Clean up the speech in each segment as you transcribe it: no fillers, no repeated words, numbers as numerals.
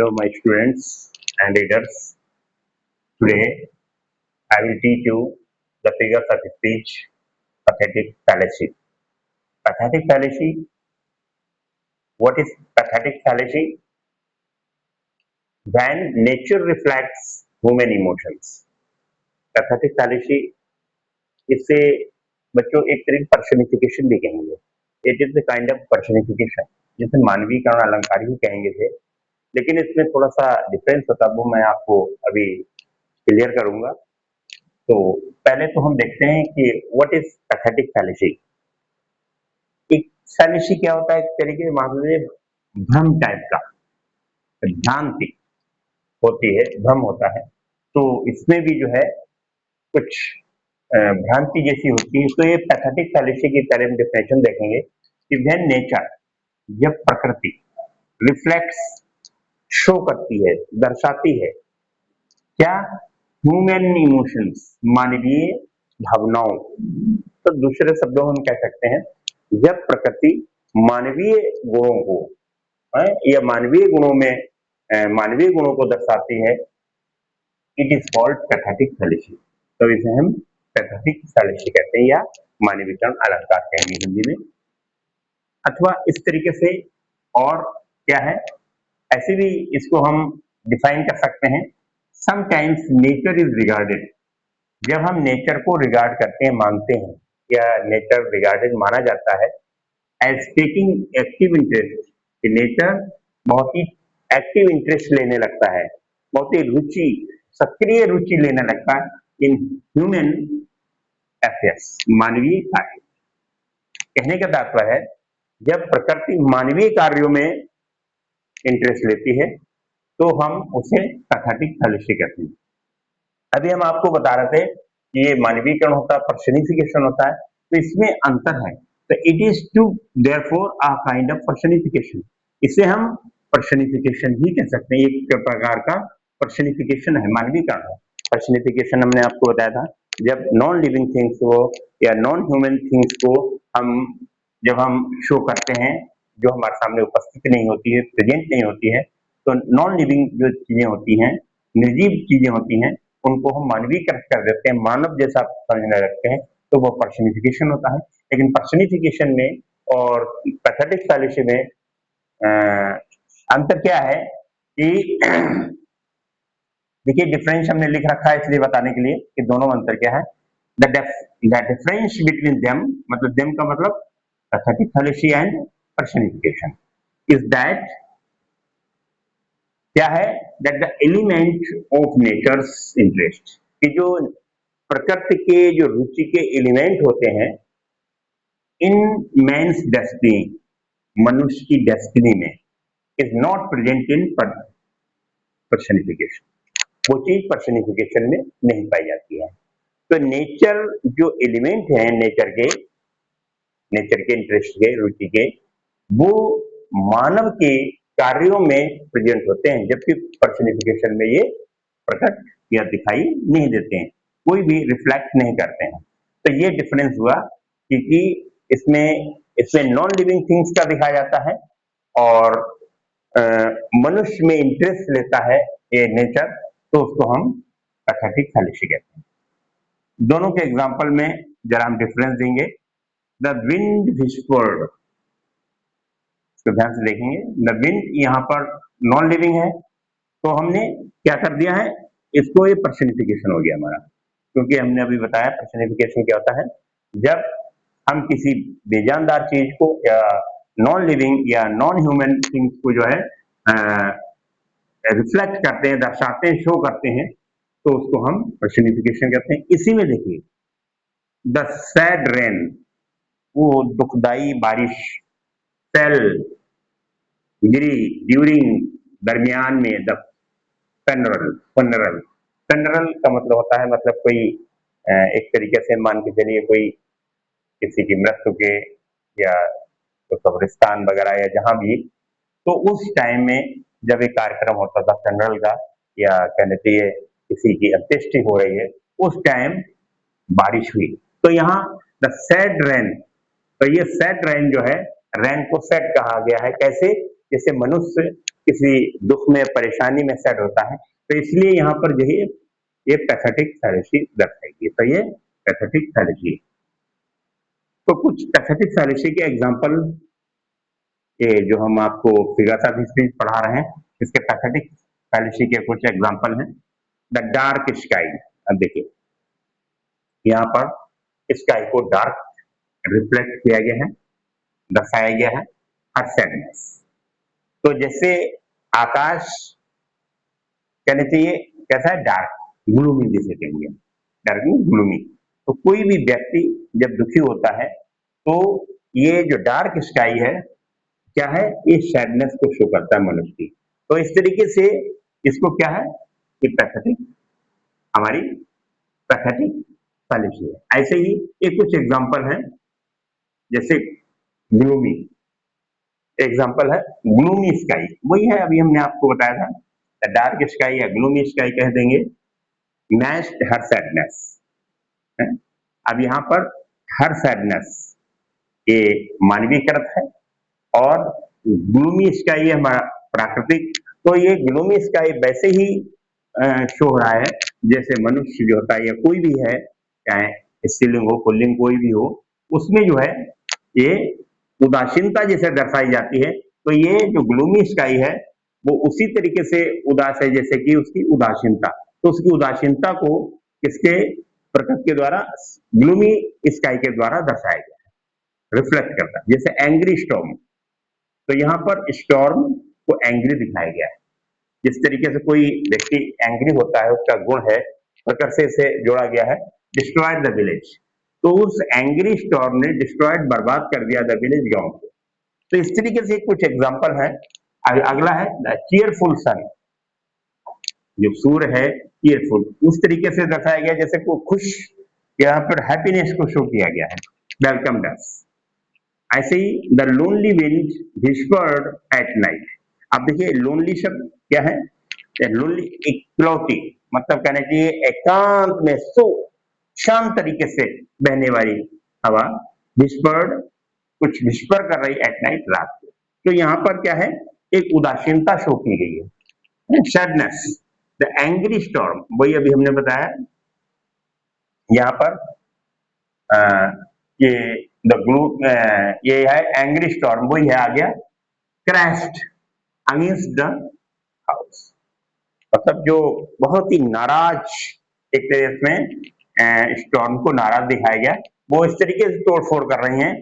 Hello, my students and readers. Today, I will teach you the figures of speech pathetic fallacy. Pathetic fallacy. What is pathetic fallacy? When nature reflects human emotions. Pathetic fallacy. इससे बच्चों एक तरह की personification भी कहेंगे. It is the kind of personification जिसे मानवीकरण अलंकार ही कहेंगे थे. लेकिन इसमें थोड़ा सा डिफरेंस होता है, वो मैं आपको अभी क्लियर करूंगा. तो पहले तो हम देखते हैं कि व्हाट इज पैथेटिक फैलेसी. एक फैलेसी क्या होता है? एक तरीके से मान लीजिए भ्रम टाइप का, भ्रांति होती है, भ्रम होता है. तो इसमें भी जो है कुछ भ्रांति जैसी होती है. तो ये पैथेटिक फैलेसी की तरह हम डेफिनेशन देखेंगे कि व्हेन नेचर, जब प्रकृति रिफ्लेक्ट्स, शो करती है, दर्शाती है क्या? ह्यूमन इमोशंस, मानवीय भावनाओं. तो दूसरे शब्दों में हम कह सकते हैं जब प्रकृति मानवीय गुणों को या मानवीय गुणों को दर्शाती है, it is called pathetic fallacy. तो इसे हम पैथेटिक फैलेसी कहते हैं या मानवीकरण अलंकार कहेंगे हिंदी में. अथवा इस तरीके से और क्या है, ऐसे भी इसको हम डिफाइन कर सकते हैं. समटाइम्स नेचर इज रिगार्डेड, जब हम नेचर को रिगार्ड करते हैं, मानते हैं, या नेचर रिगार्डेड माना जाता है as taking active interest. Nature बहुत ही एक्टिव इंटरेस्ट लेने लगता है, बहुत ही रुचि, सक्रिय रुचि लेने लगता है इन ह्यूमन अफेयर्स, मानवीय कार्य. कहने का तात्पर्य है जब प्रकृति मानवीय कार्यों में इंटरेस्ट लेती है तो हम उसे पैथेटिक फैलेसी कहते हैं. अभी हम आपको बता रहे थे कि ये मानवीकरण होता है, पर्सनिफिकेशन होता है. तो इसमें अंतर है. तो it is to therefore a kind of personification. इसे हम पर्सनिफिकेशन ही कह सकते हैं. एक प्रकार का पर्सनिफिकेशन है, मानवीकरण है. पर्सनिफिकेशन हमने आपको बताया था जब नॉन लिविंग थिंग्स को या नॉन ह्यूमन थिंग्स को जब हम शो करते हैं, जो हमारे सामने उपस्थित नहीं होती है, प्रेजेंट नहीं होती है, तो नॉन लिविंग जो चीजें होती हैं, निर्जीव चीजें होती हैं, उनको हम मानवीकृत कर देते हैं, मानव जैसा समझने लगते हैं. तो वो पर्सनिफिकेशन होता है. लेकिन पर्सनिफिकेशन में और पैथेटिक फैलेसी में अंतर क्या है कि देखिए डिफरेंस हमने लिख रखा है इसलिए बताने के लिए कि दोनों में अंतर क्या है. द डिफरेंस बिटवीन देम, मतलब देम का मतलब pathetic fallacy and personification, is that क्या है, that the element of nature's interest, कि जो प्रकृति के जो रुचि के एलिमेंट होते हैं इन मैन्स डेस्टिनी, मनुष्य की डेस्टिनी में, is not present in personification. वो चीज पर्सनिफिकेशन में नहीं पाई जाती है. तो नेचर जो एलिमेंट है नेचर के इंटरेस्ट के, रुचि के, वो मानव के कार्यों में प्रेजेंट होते हैं, जबकि पर्सनिफिकेशन में ये प्रकट या दिखाई नहीं देते हैं, कोई भी रिफ्लेक्ट नहीं करते हैं. तो ये डिफरेंस हुआ क्योंकि इसमें नॉन लिविंग थिंग्स का दिखाया जाता है और मनुष्य में इंटरेस्ट लेता है ये नेचर, तो उसको हम पैथेटिक फैलेसी कहते हैं. दोनों के एग्जाम्पल में जरा हम डिफरेंस देंगे. द विंड विस्पर्ड, तो ध्यान से देखेंगे, द विंड यहाँ पर नॉन लिविंग है, तो हमने क्या कर दिया है, इसको ये पर्सनिफिकेशन हो गया हमारा. क्योंकि हमने अभी बताया पर्सनिफिकेशन क्या होता है, जब हम किसी बेजानदार चीज को या नॉन लिविंग या नॉन ह्यूमन थिंग्स को जो है रिफ्लेक्ट करते हैं, दर्शाते हैं, शो करते हैं, तो उसको हम पर्सनिफिकेशन कहते हैं. इसी में देखिए द सैड रेन, वो दुखदाई बारिश, फेल गिरी, ड्यूरिंग दरमियान में, द फनरल का मतलब होता है, मतलब कोई एक तरीके से मान के चलिए कोई किसी की मृत्यु के या तो कब्रिस्तान वगैरह या जहां भी, तो उस टाइम में जब एक कार्यक्रम होता था फनरल का, या कहने चाहिए किसी की अंत्येष्टि हो रही है, उस टाइम बारिश हुई. तो यहाँ द सैड रेन, तो ये सैड रेन जो है, रेन को सैड कहा गया है. कैसे? जैसे मनुष्य किसी दुख में, परेशानी में सैड होता है, तो इसलिए यहाँ पर जो है ये पैथेटिक थैलेसी दर्शाएगी। तो ये पैथेटिक थैलेसी। तो कुछ पैथेटिक थैलेसी के एग्जाम्पल, ये जो हम आपको फिगर ऑफ स्पीच पढ़ा रहे हैं, इसके पैथेटिक थैलेसी के कुछ एग्जाम्पल हैं। The dark sky. अब देखिए यहाँ पर स्काई को डार्क रिफ्लेक्ट किया गया है, दर्शाया गया है, हर सैडनेस। तो जैसे आकाश कहना चाहिए कैसा है, डार्क, ग्लूमी जिसे कहेंगे, डार्क ग्लूमी। तो कोई भी व्यक्ति जब दुखी होता है तो ये जो डार्क स्काई है क्या है, ये सैडनेस को शो करता है मनुष्य की। तो इस तरीके से इसको क्या है, ये पैथेटिक, हमारी पैथेटिक थैलेसी है। ऐसे ही ये कुछ एग्जांपल हैं, जैसे ग्लूमी एग्जांपल है, ग्लूमी स्काई, वही है अभी हमने आपको बताया था, डार्क स्काई या ग्लूमी स्काई कह देंगे, मैच्ड हर सैडनेस है। अब यहाँ पर हर सैडनेस ये मानवीयकृत है, और ग्लूमी स्काई है हमारा प्राकृतिक। तो ये ग्लूमी स्काई वैसे ही शो हो रहा है जैसे मनुष्य जो होता है या कोई भी है, चाहे स्त्रीलिंग हो पुल्लिंग कोई भी हो, उसमें जो है ये उदासीनता जैसे दर्शाई जाती है। तो ये जो ग्लूमी स्काई है वो उसी तरीके से उदास है जैसे कि उसकी उदासीनता। तो उसकी उदासीनता को किसके, प्रकृति के द्वारा, ग्लूमी स्काई के द्वारा दर्शाया गया है, रिफ्लेक्ट करता है। जैसे एंग्री स्टॉर्म, तो यहाँ पर स्टॉर्म को एंग्री दिखाया गया है। जिस तरीके से कोई व्यक्ति एंग्री होता है, उसका गुण है, प्रकृति से जोड़ा गया है, डिस्ट्रॉयड द विलेज। तो उस एंग्री स्टॉर्म ने डिस्ट्रॉयड, बर्बाद कर दिया द विलेज, गांव को। तो इस तरीके से कुछ एग्जांपल है। अगला है द चीयरफुल सन, जो सूर्य है चीयरफुल, उस तरीके से दर्शाया गया जैसे को खुश, यहाँ पर हैप्पीनेस को शो किया गया है, वेलकम डस। ऐसे ही the lonely wind whispered at night. अब देखिए लोनली शब्द क्या है, लोनली इकलौती, मतलब कहना चाहिए एकांत में सो शांत तरीके से बहने वाली हवा, व्हिस्पर्ड, कुछ व्हिस्पर कर रही एट नाइट, रात को। तो यहाँ पर क्या है, एक उदासीनता शो की गई है, सैडनेस। द एंग्री स्टॉर्म, वही अभी हमने बताया यहाँ पर ये द ग्लू, ये है एंग्री स्टॉर्म, वही है आ गया, क्रैश्ड अगेंस्ट द हाउस, मतलब जो बहुत ही नाराज, एक तरह में स्टॉर्म को नाराज दिखाया गया, वो इस तरीके से तोड़फोड़ कर रही हैं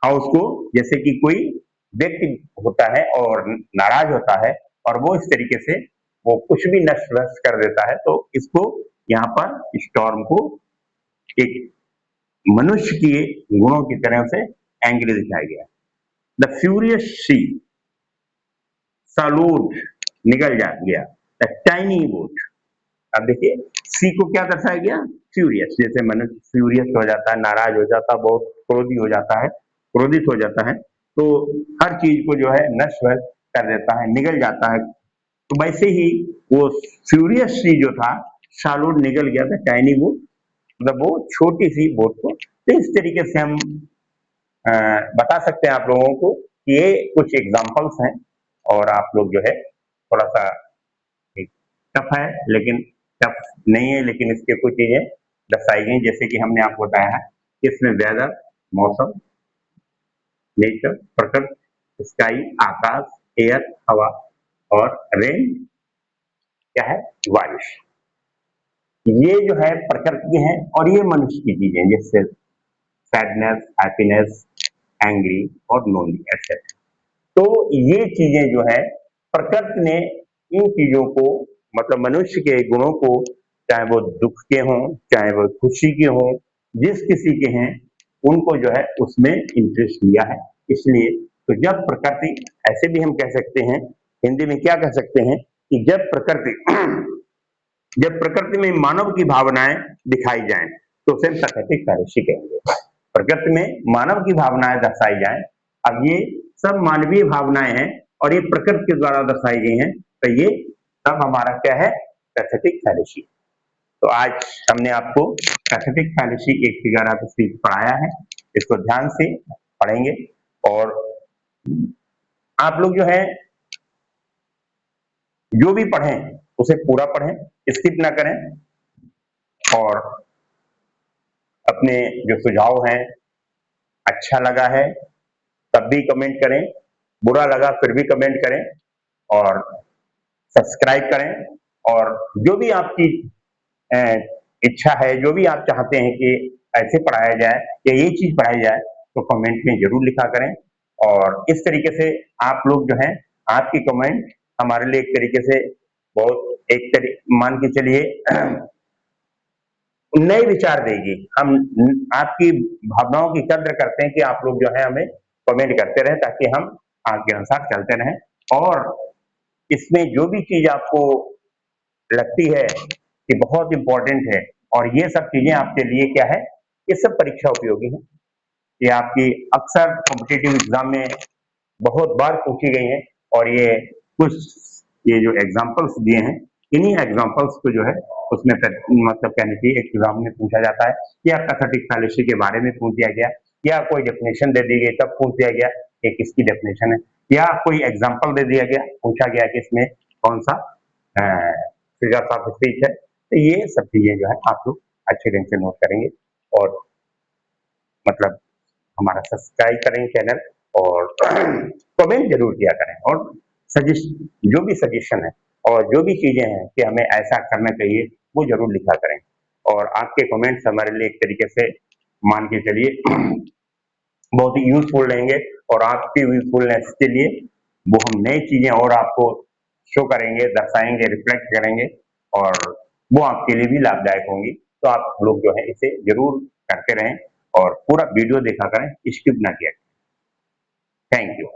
हाउस को, जैसे कि कोई व्यक्ति होता है और नाराज होता है और वो इस तरीके से वो कुछ भी नष्ट भ्रष्ट कर देता है। तो इसको यहाँ पर स्टॉर्म को एक मनुष्य के गुणों की तरह से एंग्री दिखाया गया। द फ्यूरियस सी, सालूट निकल जा गया, द टाइनी बोट। अब देखिए सी को क्या दर्शाया गया, फ्यूरियस, जैसे मनुष्य फ्यूरियस हो जाता है, नाराज हो जाता है, बहुत क्रोधी हो जाता है, क्रोधित हो जाता है, तो हर चीज को जो है नष्ट कर देता है, निगल जाता है। तो वैसे ही वो फ्यूरियस सी जो था, शालूट निकल गया था, टाइनी बोट, मतलब वो छोटी सी बोट को। तो इस तरीके से हम बता सकते हैं आप लोगों को कि ये कुछ एग्जाम्पल्स हैं, और आप लोग जो है थोड़ा सा टफ है, लेकिन टफ नहीं है, लेकिन इसके कुछ चीजें दर्शाई गई, जैसे कि हमने आपको बताया है कि इसमें वेदर, मौसम, नेचर, प्रकृति, स्काई, आकाश, एयर, हवा, और रेन क्या है, बारिश। ये जो है प्रकृति है, और ये मनुष्य की चीजें, जैसे सैडनेस, हैप्पीनेस, एंग्री और लोनली, एक्सेट्रा। तो ये चीजें जो है प्रकृति ने इन चीजों को, मतलब मनुष्य के गुणों को, चाहे वो दुख के हों, चाहे वो खुशी के हों, जिस किसी के हैं, उनको जो है उसमें इंटरेस्ट लिया है। इसलिए तो जब प्रकृति, ऐसे भी हम कह सकते हैं, हिंदी में क्या कह सकते हैं कि जब प्रकृति जब प्रकृति में मानव की भावनाएं दिखाई जाएं तो उसे प्राकृतिक थैलेसी कहेंगे। प्रकृति में मानव की भावनाएं दर्शाई जाएं, अब ये सब मानवीय भावनाएं हैं और ये प्रकृति के द्वारा दर्शाई गई हैं, तो ये सब हमारा क्या है, पैथेटिक थैलेसी। तो आज हमने आपको पैथेटिक थैलेसी एक फिगर ऑफ स्पीच पढ़ाया है, इसको ध्यान से पढ़ेंगे। और आप लोग जो है जो भी पढ़ें उसे पूरा पढ़ें, स्किप ना करें और अपने जो सुझाव हैं, अच्छा लगा है तब भी कमेंट करें, बुरा लगा फिर भी कमेंट करें और सब्सक्राइब करें और जो भी आपकी अ, इच्छा है, जो भी आप चाहते हैं कि ऐसे पढ़ाया जाए या ये चीज़ पढ़ाई जाए, तो कमेंट में ज़रूर लिखा करें और इस तरीके से आप लोग जो हैं, आपकी कमेंट हमारे लिए एक तरीके से बहुत एक तरी मान के चलिए नए विचार देगी। हम आपकी भावनाओं की कद्र करते हैं कि आप लोग जो है हमें कमेंट करते रहें ताकि हम आपके अनुसार चलते रहें और इसमें जो भी चीज़ आपको लगती है कि बहुत इम्पोर्टेंट है और ये सब चीज़ें आपके लिए क्या है, ये सब परीक्षा उपयोगी है। ये आपकी अक्सर कॉम्पिटिटिव एग्ज़ाम में बहुत बार पूछी गई हैं और कुछ ये जो एग्जाम्पल्स दिए हैं, इन्हीं एग्जाम्पल्स को जो है उसमें मतलब कहने की एग्जाम में पूछा जाता है या पैथेटिक फैलेसी के बारे में पूछ दिया गया या कोई डेफिनेशन दे दी गई तब पूछ दिया गया कि किसकी डेफिनेशन है या कोई एग्जाम्पल दे दिया गया, पूछा गया कि इसमें कौन सा फिगर्स ऑफ स्पीच है। तो ये सब चीजें जो है आप लोग अच्छे ढंग से नोट करेंगे और मतलब हमारा सब्सक्राइब करें चैनल और कमेंट जरूर किया करें और सजेस्ट जो भी सजेशन है और जो भी चीजें हैं कि हमें ऐसा करना चाहिए वो जरूर लिखा करें और आपके कमेंट्स हमारे लिए एक तरीके से मान के चलिए बहुत ही यूजफुल रहेंगे और आपकी यूजफुलनेस के लिए वो हम नई चीजें और आपको शो करेंगे, दर्शाएंगे, रिफ्लेक्ट करेंगे और वो आपके लिए भी लाभदायक होंगी। तो आप लोग जो है इसे जरूर करते रहें और पूरा वीडियो देखा करें, स्किप ना किया करें। Thank you.